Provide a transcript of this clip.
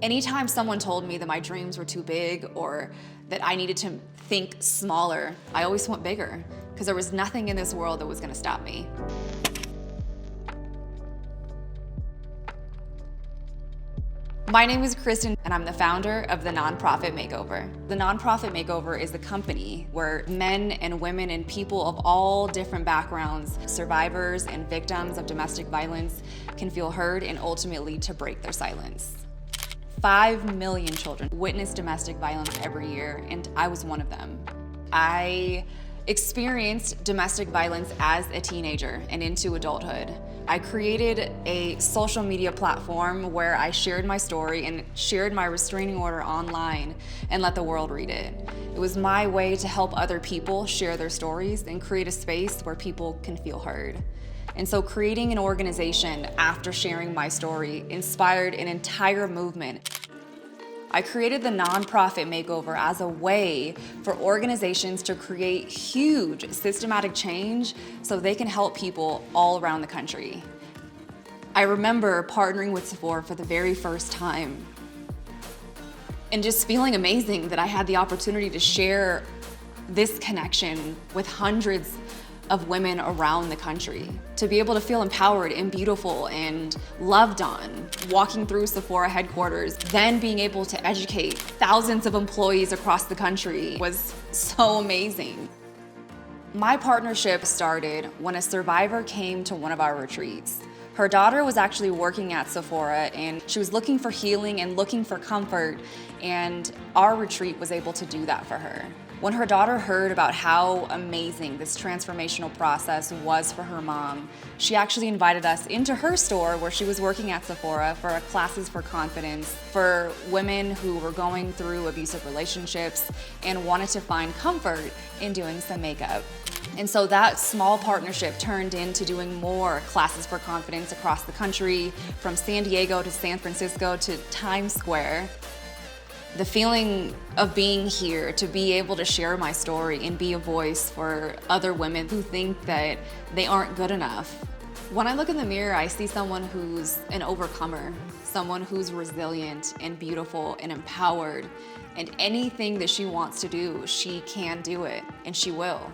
Anytime someone told me that my dreams were too big or that I needed to think smaller, I always went bigger because there was nothing in this world that was going to stop me. My name is Kristen, and I'm the founder of the nonprofit Makeover. The nonprofit Makeover is a company where men and women and people of all different backgrounds, survivors and victims of domestic violence, can feel heard and ultimately to break their silence. 5 million children witness domestic violence every year, and I was one of them. I experienced domestic violence as a teenager and into adulthood. I created a social media platform where I shared my story and shared my restraining order online and let the world read it. It was my way to help other people share their stories and create a space where people can feel heard. And so creating an organization after sharing my story inspired an entire movement. I created the nonprofit Makeover as a way for organizations to create huge systematic change so they can help people all around the country. I remember partnering with Sephora for the very first time and just feeling amazing that I had the opportunity to share this connection with hundreds of women around the country, to be able to feel empowered and beautiful and loved on, walking through Sephora headquarters, then being able to educate thousands of employees across the country was so amazing. My partnership started when a survivor came to one of our retreats. Her daughter was actually working at Sephora and she was looking for healing and looking for comfort, and our retreat was able to do that for her. When her daughter heard about how amazing this transformational process was for her mom, she actually invited us into her store where she was working at Sephora for classes for confidence for women who were going through abusive relationships and wanted to find comfort in doing some makeup. And so that small partnership turned into doing more classes for confidence across the country, from San Diego to San Francisco to Times Square. The feeling of being here to be able to share my story and be a voice for other women who think that they aren't good enough. When I look in the mirror, I see someone who's an overcomer, someone who's resilient and beautiful and empowered, and anything that she wants to do, she can do it, and she will.